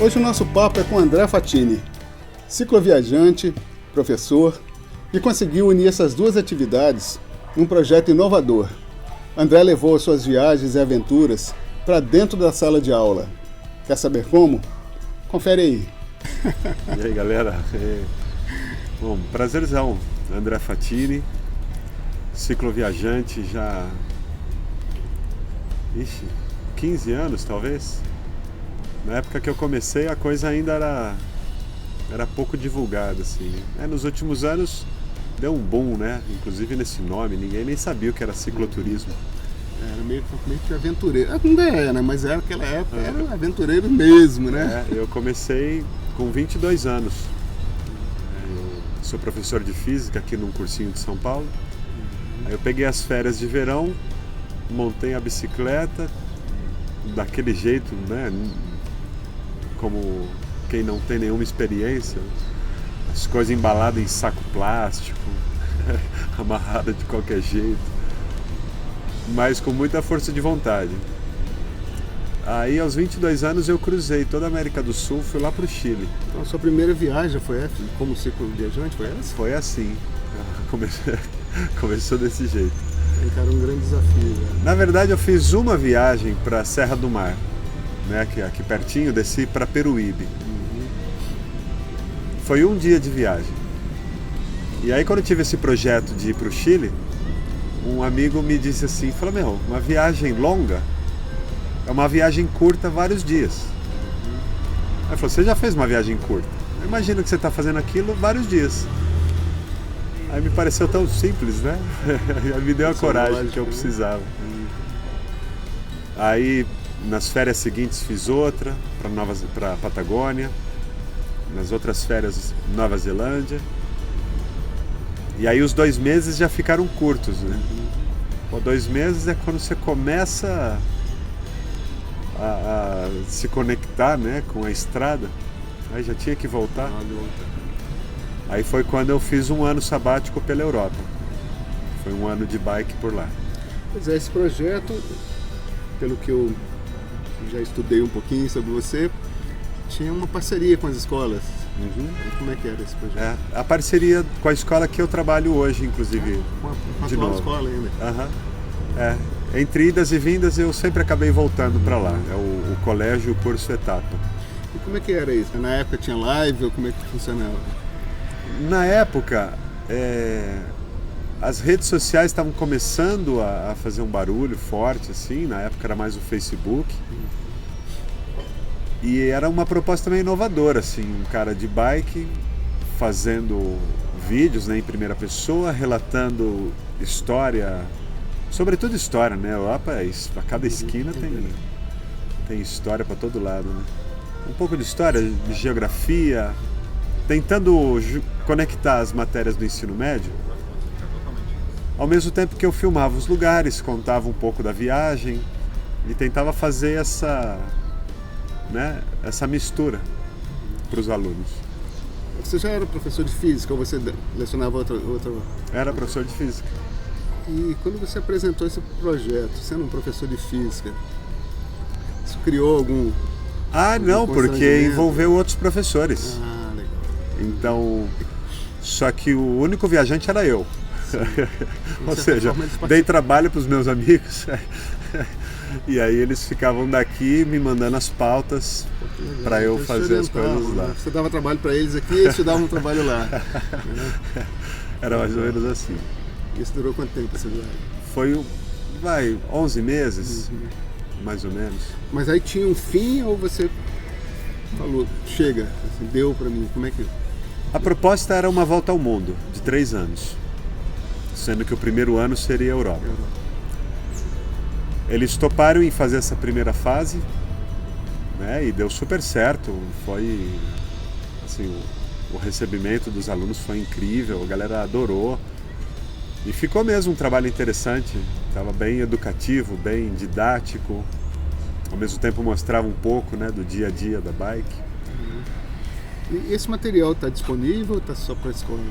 Hoje o nosso papo é com André Fatini, cicloviajante, professor, e conseguiu unir essas duas atividades em um projeto inovador. André levou suas viagens e aventuras para dentro da sala de aula. Quer saber como? Confere aí. E aí, galera? Bom, prazerzão. André Fatini, cicloviajante já... 15 anos, talvez. Na época que eu comecei, a coisa ainda era pouco divulgada, assim. Nos últimos anos deu um boom, né? Inclusive nesse nome, ninguém nem sabia o que era cicloturismo. Era meio que aventureiro. Ainda é, né? Mas naquela época era aventureiro mesmo, né? Eu comecei com 22 anos. Eu sou professor de física aqui num cursinho de São Paulo. Aí eu peguei as férias de verão, montei a bicicleta daquele jeito, né? Como quem não tem nenhuma experiência, as coisas embaladas em saco plástico, amarrada de qualquer jeito, mas com muita força de vontade. Aí aos 22 anos eu cruzei toda a América do Sul, fui lá pro Chile. Então a sua primeira viagem foi essa? Como cicloviajante, foi essa? Foi assim, começou desse jeito. Era um grande desafio. Né? Na verdade eu fiz uma viagem para Serra do Mar, né, que aqui pertinho, desci para Peruíbe. Foi um dia de viagem. E aí quando eu tive esse projeto de ir para o Chile, um amigo me disse assim, falou, uma viagem longa é uma viagem curta vários dias. Aí ele falou, você já fez uma viagem curta? Eu imagino que você está fazendo aquilo vários dias. Aí me pareceu tão simples, né? Aí me deu a coragem que eu precisava. Aí nas férias seguintes fiz outra para Patagônia, nas outras férias Nova Zelândia. E aí os 2 meses já ficaram curtos, né? 2 meses é quando você começa a se conectar, né, com a estrada. Aí já tinha que voltar. Aí foi quando eu fiz um ano sabático pela Europa. Foi um ano de bike por lá. Pois é, esse projeto, pelo que eu já estudei um pouquinho sobre você, tinha uma parceria com as escolas. Como é que era esse projeto? A parceria com a escola que eu trabalho hoje, inclusive, com a atual escola ainda. Entre idas e vindas eu sempre acabei voltando para lá. É o colégio, o curso Etapa. E como é que era isso? Na época tinha live ou como é que funcionava? Na época, as redes sociais estavam começando a fazer um barulho forte, assim. Na época era mais o Facebook. E era uma proposta meio inovadora, assim. Um cara de bike fazendo vídeos, né, em primeira pessoa, relatando história, sobretudo história, né? A Europa, a cada esquina tem história para todo lado, né? Um pouco de história, de geografia, tentando conectar as matérias do ensino médio, ao mesmo tempo que eu filmava os lugares, contava um pouco da viagem e tentava fazer essa mistura para os alunos. Você já era professor de física ou você lecionava outra? Era professor de física. E quando você apresentou esse projeto, sendo um professor de física, isso criou algum não, porque envolveu outros professores. Legal. Então, só que o único viajante era eu. Ou seja, dei trabalho para os meus amigos. E aí eles ficavam daqui me mandando as pautas para eu fazer as coisas lá. Você dava trabalho para eles aqui e eles te davam um trabalho lá. Era mais ou menos assim. Isso durou quanto tempo essa viagem? Foi, 11 meses, mais ou menos. Mas aí tinha um fim ou você falou, chega, assim, deu para mim, como é que... A proposta era uma volta ao mundo, de 3 anos. Sendo que o primeiro ano seria a Europa. Eles toparam em fazer essa primeira fase, né, e deu super certo. Foi, assim, o recebimento dos alunos foi incrível, a galera adorou. E ficou mesmo um trabalho interessante, estava bem educativo, bem didático, ao mesmo tempo mostrava um pouco, né, do dia a dia da bike. E esse material está disponível ou está só para a escola?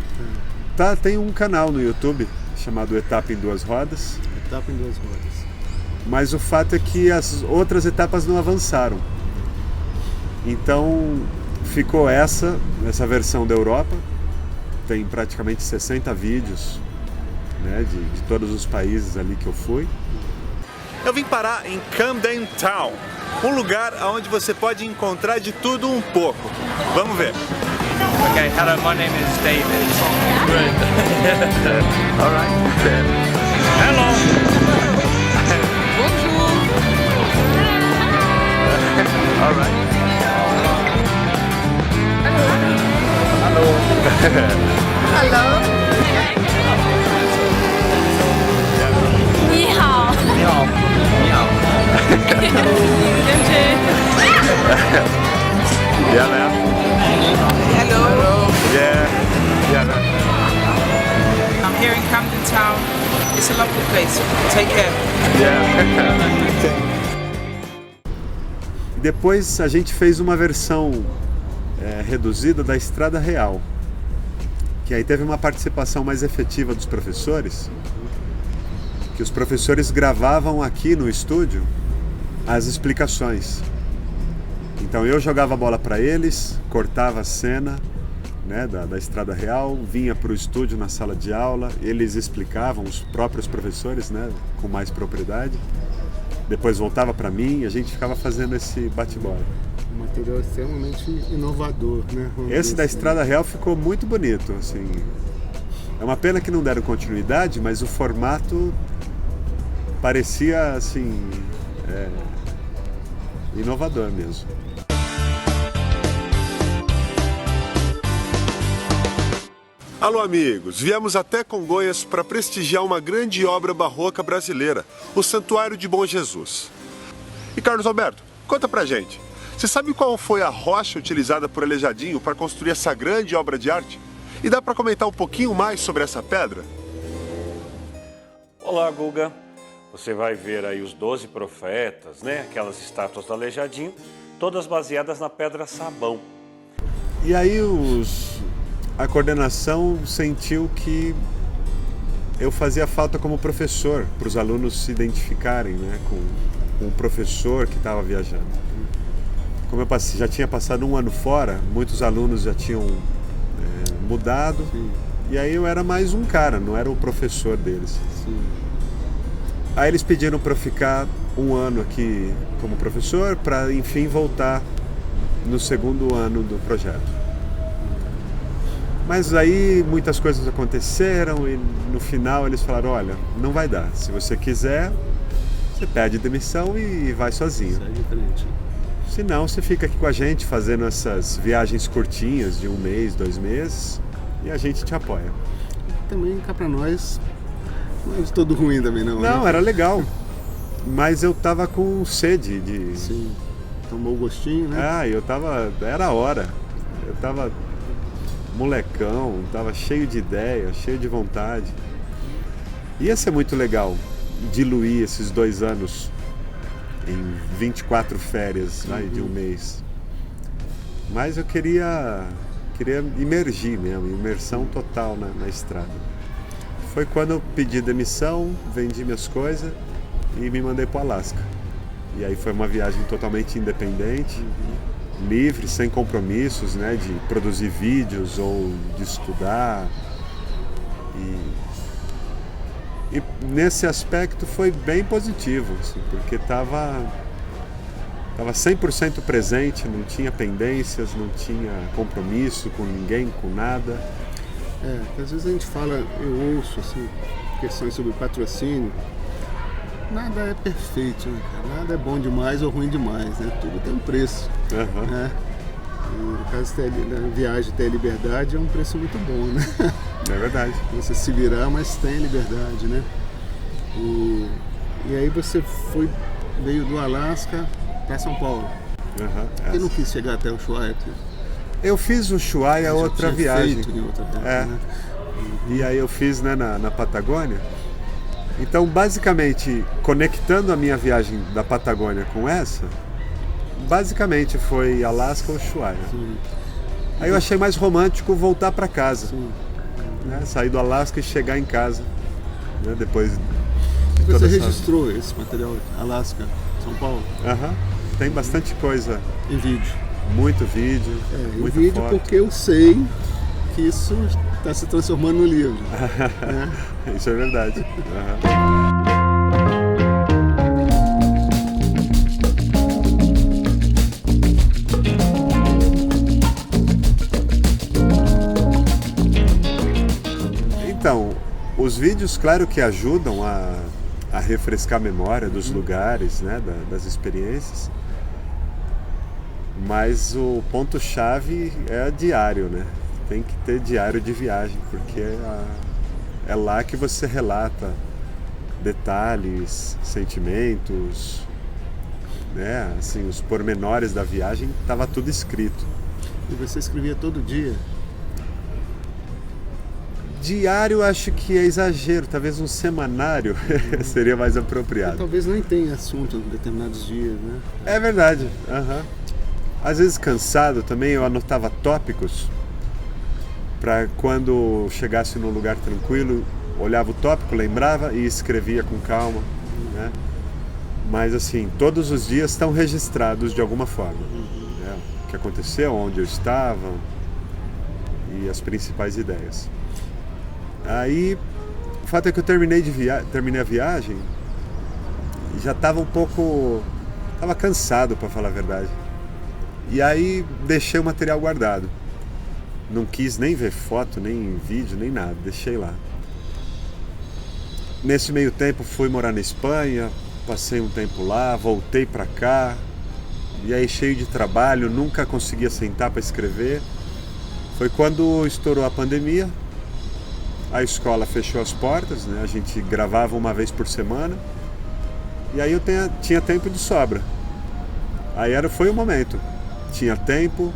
Tem um canal no YouTube chamado Etapa em Duas Rodas. Etapa em Duas Rodas. Mas o fato é que as outras etapas não avançaram. Então ficou essa versão da Europa, tem praticamente 60 vídeos, né, de todos os países ali que eu fui. Eu vim parar em Camden Town, um lugar onde você pode encontrar de tudo um pouco. Vamos ver. Okay, hello, my name is David. Good. All right. Hello. Bonjour. All right. Hello. 你好。你好。你好。Yeah, man. Hello. Yeah. Yeah, man. I'm here in Camden Town. It's a lovely place. Take care. E depois a gente fez uma versão reduzida da Estrada Real, que aí teve uma participação mais efetiva dos professores, que os professores gravavam aqui no estúdio as explicações. Então eu jogava a bola para eles, cortava a cena, né, da Estrada Real, vinha para o estúdio na sala de aula, eles explicavam, os próprios professores, né, com mais propriedade. Depois voltava para mim e a gente ficava fazendo esse bate-bola. Um material extremamente inovador, né? Esse da Estrada Real ficou muito bonito, assim. É uma pena que não deram continuidade, mas o formato parecia, assim, inovador mesmo. Alô, amigos! Viemos até Congonhas para prestigiar uma grande obra barroca brasileira, o Santuário de Bom Jesus. E Carlos Alberto, conta pra gente, você sabe qual foi a rocha utilizada por Aleijadinho para construir essa grande obra de arte? E dá para comentar um pouquinho mais sobre essa pedra? Olá, Guga. Você vai ver aí os 12 profetas, né? Aquelas estátuas do Aleijadinho, todas baseadas na pedra sabão. E aí a coordenação sentiu que eu fazia falta como professor, para os alunos se identificarem, né, com o professor que estava viajando. Como eu já tinha passado um ano fora, muitos alunos já tinham mudado. Sim. E aí eu era mais um cara, não era o professor deles. Sim. Aí eles pediram para eu ficar um ano aqui como professor, para enfim voltar no segundo ano do projeto. Mas aí muitas coisas aconteceram e no final eles falaram, olha, não vai dar. Se você quiser, você pede demissão e vai sozinho. Segue em frente. Se não, você fica aqui com a gente fazendo essas viagens curtinhas de 1 mês, 2 meses e a gente te apoia. Também cá pra nós, não é de todo ruim também não. Não, né? era legal. Mas eu tava com sede de... Sim. Tomou o gostinho, né? Era a hora. Eu tava molecão, tava cheio de ideia, cheio de vontade. Ia ser muito legal diluir esses 2 anos em 24 férias, né, de 1 mês. Mas eu queria imergir mesmo, imersão total na estrada. Foi quando eu pedi demissão, vendi minhas coisas e me mandei para o Alasca. E aí foi uma viagem totalmente independente, livre, sem compromissos, né, de produzir vídeos ou de estudar. E nesse aspecto foi bem positivo, assim, porque estava 100% presente, não tinha pendências, não tinha compromisso com ninguém, com nada. Que às vezes a gente fala, eu ouço assim, questões sobre patrocínio. Nada é perfeito, né, cara? Nada é bom demais ou ruim demais, né? Tudo tem um preço. Uhum. Né? E no caso da viagem ter liberdade é um preço muito bom, né? É verdade. Você se virar, mas tem liberdade, né? E aí você veio do Alasca para São Paulo. Uhum. E não quis chegar até o Ushuaia aqui. Eu fiz o Ushuaia outra viagem. Feito em outra viagem, né? E aí eu fiz, né, na Patagônia. Então, basicamente, conectando a minha viagem da Patagônia com essa, basicamente foi Alasca ou Ushuaia. Sim. Aí eu achei mais romântico voltar para casa, Sim. né, sair do Alasca e chegar em casa, né, depois de Você toda essa... registrou esse material Alasca, São Paulo, Aham. Tem bastante coisa. em vídeo. Muito vídeo, O muita vídeo foto. porque eu sei que isso está se transformando no livro. Né? Isso é verdade. Aham. Então, os vídeos, claro que ajudam a refrescar a memória dos lugares, né, das experiências, mas o ponto-chave é diário, né? Tem que ter diário de viagem, porque é lá que você relata detalhes, sentimentos, né? Assim, os pormenores da viagem, estava tudo escrito. E você escrevia todo dia? Diário acho que é exagero, talvez um semanário seria mais apropriado. Talvez nem tenha assunto em determinados dias, né? É verdade. Aham. Às vezes cansado também, eu anotava tópicos para quando chegasse num lugar tranquilo, olhava o tópico, lembrava e escrevia com calma, né? Mas assim, todos os dias estão registrados de alguma forma, né? O que aconteceu, onde eu estava e as principais ideias. Aí, o fato é que eu terminei a viagem e já estava estava cansado, para falar a verdade. E aí deixei o material guardado. Não quis nem ver foto, nem vídeo, nem nada, deixei lá. Nesse meio tempo fui morar na Espanha, passei um tempo lá, voltei para cá, e aí cheio de trabalho, nunca conseguia sentar para escrever. Foi quando estourou a pandemia, a escola fechou as portas, né? A gente gravava uma vez por semana, e aí eu tinha tempo de sobra. Aí foi o momento, tinha tempo,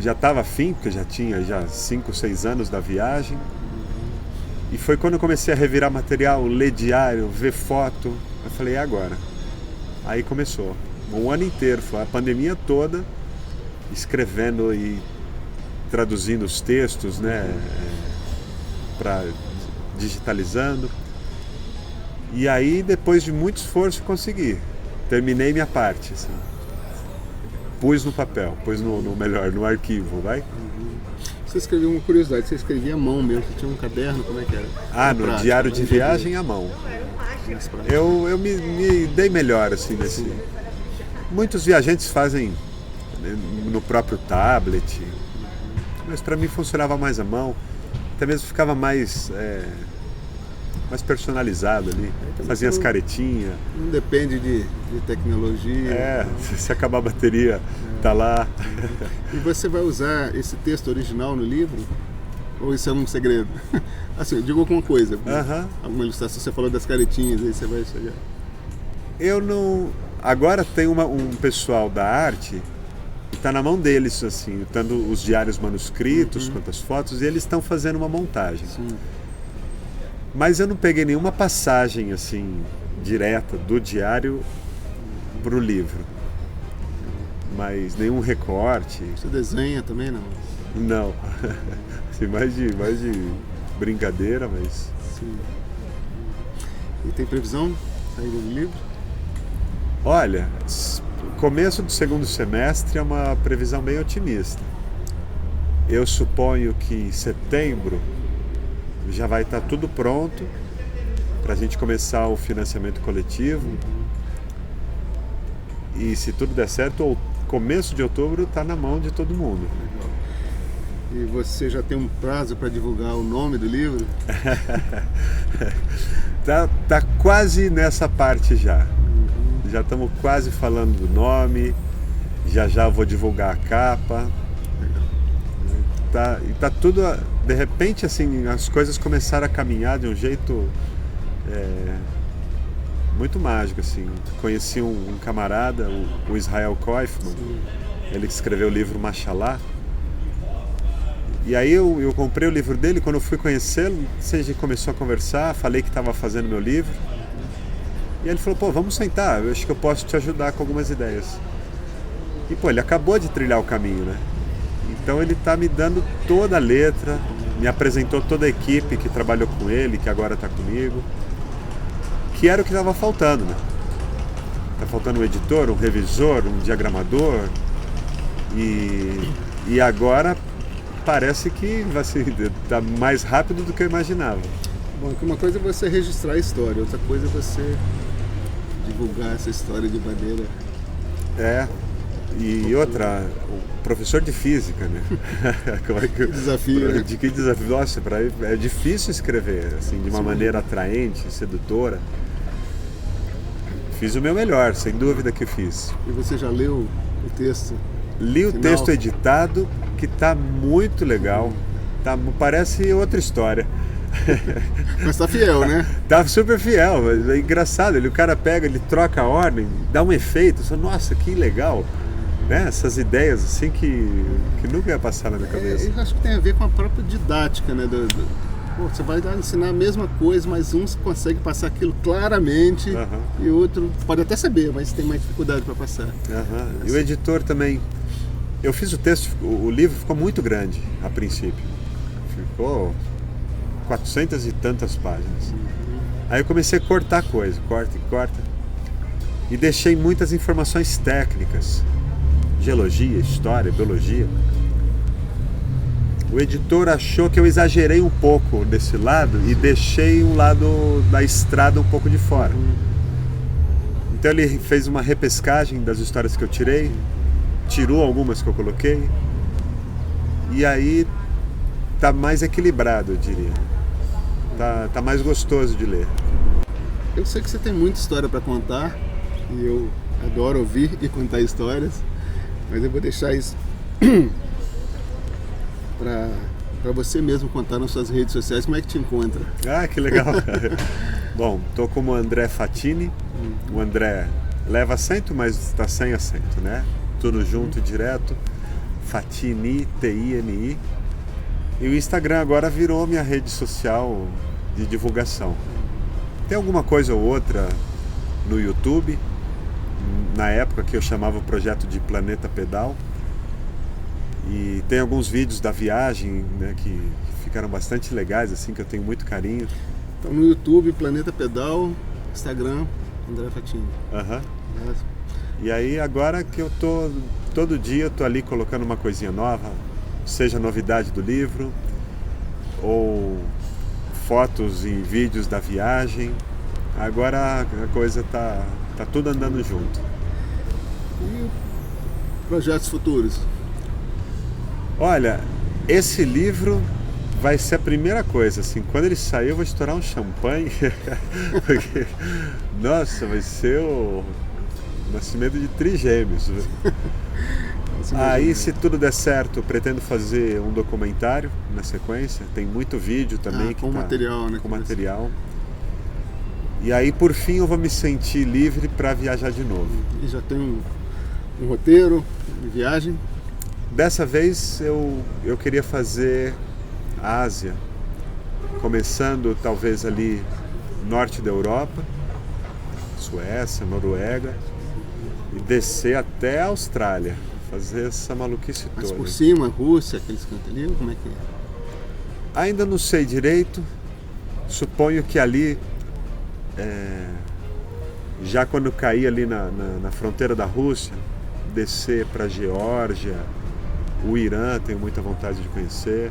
já estava afim, porque já tinha 5, 6 anos da viagem. E foi quando eu comecei a revirar material, ler diário, ver foto. Eu falei, e agora? Aí começou. Um ano inteiro, foi a pandemia toda, escrevendo e traduzindo os textos, né? Digitalizando. E aí, depois de muito esforço, consegui. Terminei minha parte, assim. Pus no papel, pus no arquivo, vai? Você escreveu uma curiosidade, você escrevia à mão mesmo, você tinha um caderno, como é que era? No diário de viagem à mão. Eu me dei melhor, assim, nesse... Muitos viajantes fazem no próprio tablet, mas para mim funcionava mais à mão, até mesmo ficava mais personalizado ali, fazia as caretinhas. Não depende de tecnologia. Se acabar a bateria, tá lá. E você vai usar esse texto original no livro? Ou isso é um segredo? Assim, eu digo alguma coisa, alguma ilustração, você falou das caretinhas, aí você vai chegar. Eu não... Agora tem um pessoal da arte que está na mão deles, assim, tanto os diários manuscritos quanto as fotos, e eles estão fazendo uma montagem. Sim. Mas eu não peguei nenhuma passagem assim direta do diário para o livro, mas nenhum recorte. Você desenha também, não? Não, assim, mais de brincadeira, mas... Sim. E tem previsão de saída do livro? Olha, começo do segundo semestre é uma previsão bem otimista. Eu suponho que em setembro já vai estar tudo pronto para a gente começar o financiamento coletivo. E se tudo der certo, o começo de outubro está na mão de todo mundo. Legal. E você já tem um prazo para divulgar o nome do livro? tá quase nessa parte já. Já estamos quase falando do nome, já vou divulgar a capa. Tá tudo, de repente, assim, as coisas começaram a caminhar de um jeito muito mágico, assim. Conheci um camarada, o Israel Kaufman. Sim. Ele escreveu o livro Machalá. E aí eu comprei o livro dele. Quando eu fui conhecê-lo, a gente começou a conversar, falei que estava fazendo meu livro. E ele falou, pô, vamos sentar, eu acho que eu posso te ajudar com algumas ideias. E pô, ele acabou de trilhar o caminho, né? Então ele está me dando toda a letra, me apresentou toda a equipe que trabalhou com ele, que agora está comigo, que era o que estava faltando, né? tá faltando um editor, um revisor, um diagramador. E agora parece que vai ser tá mais rápido do que eu imaginava. Bom, que uma coisa é você registrar a história, outra coisa é você divulgar essa história de maneira... E outra, o professor de física, né? Que desafio, né? De que desafio? Nossa, é difícil escrever assim, de uma maneira atraente, sedutora. Fiz o meu melhor, sem dúvida que fiz. E você já leu o texto? Li o texto editado, que tá muito legal. Parece outra história. Mas tá fiel, né? Tá super fiel, mas é engraçado. O cara pega, ele troca a ordem, dá um efeito. Nossa, que legal. Né? Essas ideias assim que nunca ia passar na minha cabeça. Eu acho que tem a ver com a própria didática, né? Você vai ensinar a mesma coisa, mas um consegue passar aquilo claramente e o outro pode até saber, mas tem mais dificuldade para passar. E o editor também. Eu fiz o texto, o livro ficou muito grande a princípio. Ficou 400 e tantas páginas. Aí eu comecei a cortar coisa, corta. E deixei muitas informações técnicas. Geologia, história, biologia. O editor achou que eu exagerei um pouco desse lado e deixei um lado da estrada um pouco de fora. Então ele fez uma repescagem das histórias que eu tirei, tirou algumas que eu coloquei, e aí tá mais equilibrado, eu diria. Tá mais gostoso de ler. Eu sei que você tem muita história para contar e eu adoro ouvir e contar histórias, mas eu vou deixar isso para você mesmo contar nas suas redes sociais. Como é que te encontra? Ah, que legal! Bom, tô como André Fatini. O André leva acento, mas está sem acento, né? Tudo junto, direto. Fatini, T-I-N-I. E o Instagram agora virou minha rede social de divulgação. Tem alguma coisa ou outra no YouTube, na época que eu chamava o projeto de Planeta Pedal. E tem alguns vídeos da viagem, né, que ficaram bastante legais, assim, que eu tenho muito carinho. Então no YouTube, Planeta Pedal, Instagram, André Fatini. E aí agora que eu tô, todo dia eu tô ali colocando uma coisinha nova, seja novidade do livro, ou fotos e vídeos da viagem. Agora a coisa tá tudo andando junto. E projetos futuros? Olha, esse livro vai ser a primeira coisa, assim, quando ele sair eu vou estourar um champanhe, porque, nossa, vai ser o nascimento de trigêmeos. Aí, se tudo der certo, eu pretendo fazer um documentário na sequência, tem muito vídeo também. Com material, né? Com material. E aí, por fim, eu vou me sentir livre para viajar de novo. E já tem um roteiro de viagem? Dessa vez eu queria fazer a Ásia, começando talvez ali norte da Europa, Suécia, Noruega, e descer até a Austrália, fazer essa maluquice toda. Mas por cima, Rússia, aqueles cantos ali, como é que é? Ainda não sei direito, suponho que ali, já quando cair ali na fronteira da Rússia, descer para a Geórgia, o Irã, tenho muita vontade de conhecer,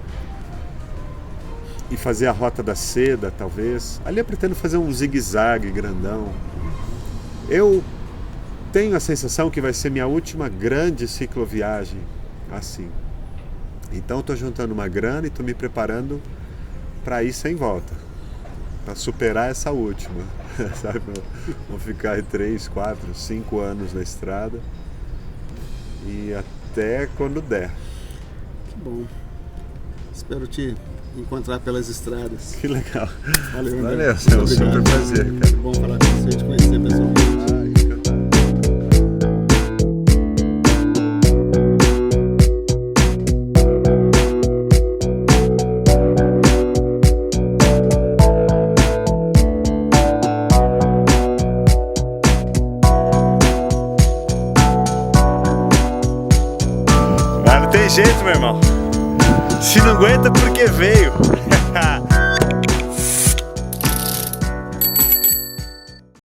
e fazer a Rota da Seda, talvez. Ali eu pretendo fazer um zigue-zague grandão. Eu tenho a sensação que vai ser minha última grande cicloviagem assim. Então estou juntando uma grana e estou me preparando para ir sem volta, para superar essa última, sabe? Vou ficar 3, 4, 5 anos na estrada e até quando der. Que bom. Espero te encontrar pelas estradas. Que legal. Valeu, André. Valeu, é um super prazer, cara. Muito bom falar com você e te conhecer pessoalmente. Não tem jeito, meu irmão. Se não aguenta, porque veio.